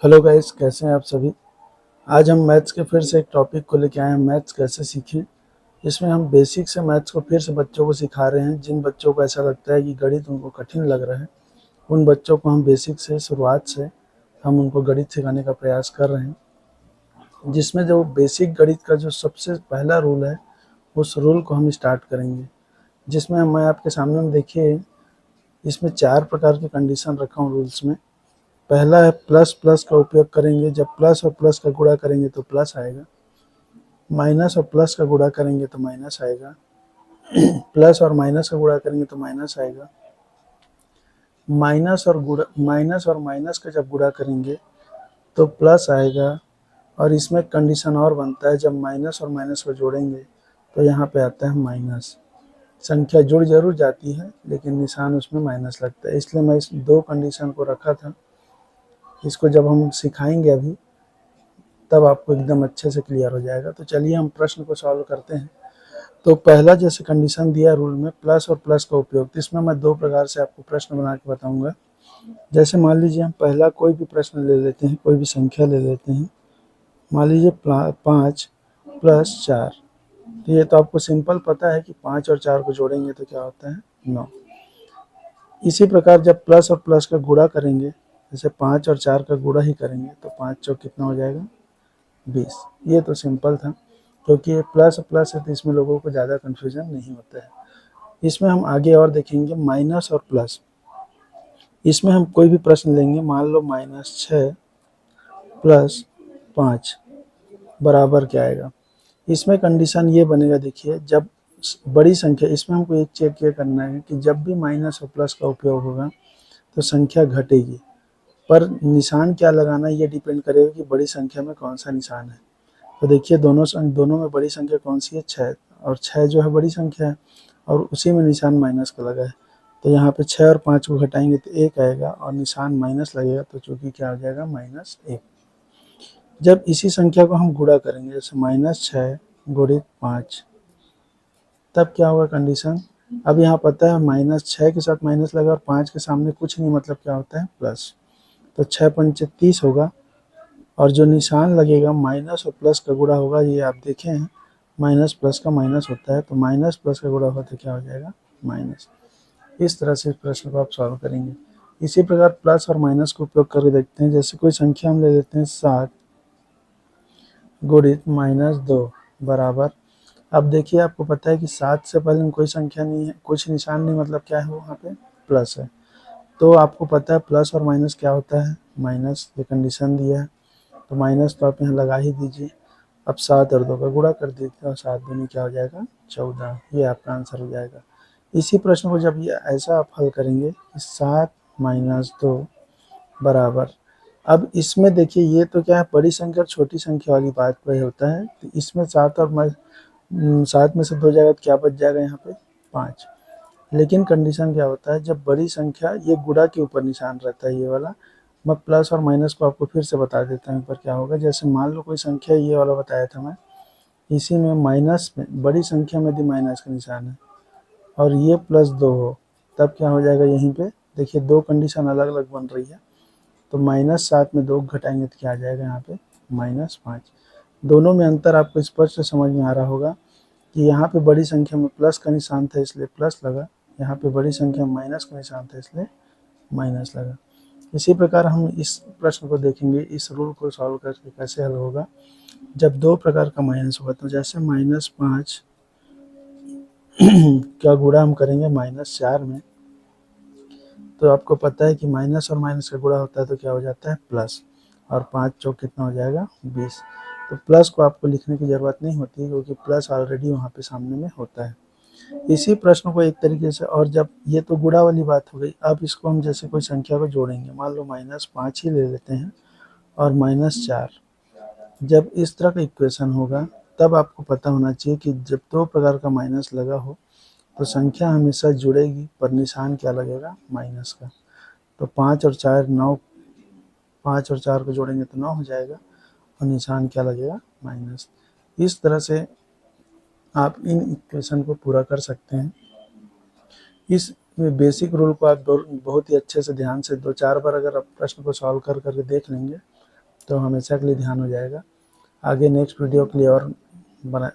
Hello guys, कैसे हैं आप सभी। आज हम मैथ्स के फिर से एक टॉपिक को लेके आए हैं, मैथ्स कैसे सीखें। इसमें हम बेसिक से मैथ्स को फिर से बच्चों को सिखा रहे हैं। जिन बच्चों को ऐसा लगता है कि गणित उनको कठिन लग रहा है, उन बच्चों को हम बेसिक से शुरुआत से हम उनको गणित सिखाने का प्रयास कर रहे हैं। जिसमें जो बेसिक गणित का जो सबसे पहला रूल है, उस रूल को हम स्टार्ट करेंगे। जिसमें मैं आपके सामने में देखिए, इसमें 4 प्रकार के कंडीशन रखा हूँ रूल्स में। पहला है प्लस प्लस का उपयोग करेंगे। जब प्लस और प्लस का गुणा करेंगे तो प्लस आएगा। माइनस और प्लस का गुणा करेंगे तो माइनस आएगा। प्लस और माइनस का गुणा करेंगे तो माइनस आएगा। माइनस और माइनस का जब गुणा करेंगे तो प्लस आएगा। और इसमें कंडीशन और बनता है, जब माइनस और माइनस को जोड़ेंगे तो यहाँ पे आता है माइनस। संख्या जुड़ जरूर जाती है लेकिन निशान उसमें माइनस लगता है, इसलिए मैं इस 2 कंडीशन को रखा था। इसको जब हम सिखाएंगे अभी, तब आपको एकदम अच्छे से क्लियर हो जाएगा। तो चलिए हम प्रश्न को सॉल्व करते हैं। तो पहला जैसे कंडीशन दिया रूल में, प्लस और प्लस का उपयोग, तो इसमें मैं 2 प्रकार से आपको प्रश्न बना के बताऊंगा। जैसे मान लीजिए हम पहला कोई भी प्रश्न ले लेते हैं, कोई भी संख्या ले लेते हैं। मान लीजिए 5 प्लस 4। तो ये तो आपको सिंपल पता है कि 5 और 4 को जोड़ेंगे तो क्या होता है, 9। इसी प्रकार जब प्लस और प्लस का गुणा करेंगे, जैसे 5 और 4 का गुणा ही करेंगे तो 5 चौक कितना हो जाएगा, 20। ये तो सिंपल था, क्योंकि ये प्लस प्लस है तो इसमें लोगों को ज़्यादा कन्फ्यूजन नहीं होता है। इसमें हम आगे और देखेंगे माइनस और प्लस। इसमें हम कोई भी प्रश्न लेंगे, मान लो -6 प्लस 5 बराबर क्या आएगा। इसमें कंडीशन ये बनेगा, देखिए जब बड़ी संख्या, इसमें हमको एक चेक ये करना है कि जब भी माइनस और प्लस का उपयोग होगा तो संख्या घटेगी। पर निशान क्या लगाना ये डिपेंड करेगा कि बड़ी संख्या में कौन सा निशान है। तो देखिए दोनों में बड़ी संख्या कौन सी है, 6, और 6 जो है बड़ी संख्या है और उसी में निशान माइनस का लगा है। तो यहाँ पे 6 और 5 को घटाएंगे तो 1 आएगा और निशान माइनस लगेगा, तो चूंकि क्या हो जाएगा, -1। जब इसी संख्या को हम गुणा करेंगे, जैसे -6 गुणित 5, तब क्या होगा कंडीशन। अब यहाँ पता है -6 के साथ माइनस लगा और 5 के सामने कुछ नहीं, मतलब क्या होता है, प्लस। तो 6 पंचे 30 होगा। और जो निशान लगेगा माइनस और प्लस का गुणा होगा, ये आप देखे हैं माइनस प्लस का माइनस होता है, तो माइनस प्लस का गुणा होगा तो क्या हो जाएगा, माइनस। इस तरह से इस प्रश्न को आप सॉल्व करेंगे। इसी प्रकार प्लस और माइनस का उपयोग करके देखते हैं। जैसे कोई संख्या हम ले लेते हैं 7 गुणित -2 बराबर। अब देखिए आपको पता है कि 7 से पहले में कोई संख्या नहीं है, कुछ निशान नहीं, मतलब क्या है, वहाँ पे प्लस है। तो आपको पता है प्लस और माइनस क्या होता है, माइनस। ये कंडीशन दिया है तो माइनस तो आप यहाँ लगा ही दीजिए। अब 7 और 2 का गुणा कर दीजिए और 7 दूनी क्या हो जाएगा, 14। ये आपका आंसर हो जाएगा। इसी प्रश्न को जब ये ऐसा आप हल करेंगे कि 7 - 2 बराबर। अब इसमें देखिए ये तो क्या है, बड़ी संख्या और छोटी संख्या वाली बात पर होता है। तो इसमें 7 में से 2 जाएगा तो क्या बच जाएगा, यहाँ पे 5। लेकिन कंडीशन क्या होता है, जब बड़ी संख्या, ये गुणा के ऊपर निशान रहता है ये वाला। मैं प्लस और माइनस को आपको फिर से बता देता हूँ एक बार क्या होगा। जैसे मान लो कोई संख्या, ये वाला बताया था मैं, इसी में माइनस में बड़ी संख्या में यदि माइनस का निशान है और ये +2 हो, तब क्या हो जाएगा, यहीं पे देखिए 2 कंडीशन अलग अलग बन रही है। तो -7 में 2 घटाएंगे तो क्या आ जाएगा, यहाँ पे -5। दोनों में अंतर आपको स्पष्ट समझ में आ रहा होगा कि यहाँ पे बड़ी संख्या में प्लस का निशान था इसलिए प्लस लगा, यहाँ पे बड़ी संख्या में माइनस का निशान था इसलिए माइनस लगा। इसी प्रकार हम इस प्रश्न को देखेंगे, इस रूल को सॉल्व करके कैसे हल होगा जब 2 प्रकार का माइनस होगा। तो जैसे -5 का गुणा हम करेंगे -4 में, तो आपको पता है कि माइनस और माइनस का गुणा होता है तो क्या हो जाता है, प्लस। और 5 चौक कितना हो जाएगा, 20। तो प्लस को आपको लिखने की ज़रूरत नहीं होती क्योंकि प्लस ऑलरेडी वहाँ पे सामने में होता है। इसी प्रश्न को एक तरीके से, और जब ये तो गुणा वाली बात हो गई, अब इसको हम जैसे कोई संख्या को जोड़ेंगे, मान लो -5 ही ले लेते हैं और -4। जब इस तरह का इक्वेशन होगा तब आपको पता होना चाहिए कि जब 2 प्रकार का माइनस लगा हो तो संख्या हमेशा जुड़ेगी, पर निशान क्या लगेगा, माइनस का। तो 5 और 4 9, 5 और 4 को जोड़ेंगे तो 9 हो जाएगा और निशान क्या लगेगा, माइनस। इस तरह से आप इन इक्वेशन को पूरा कर सकते हैं। इस बेसिक रूल को आप बहुत ही अच्छे से ध्यान से 2-4 बार अगर आप प्रश्न को सॉल्व कर करके देख लेंगे तो हमेशा के लिए ध्यान हो जाएगा। आगे नेक्स्ट वीडियो के लिए और बना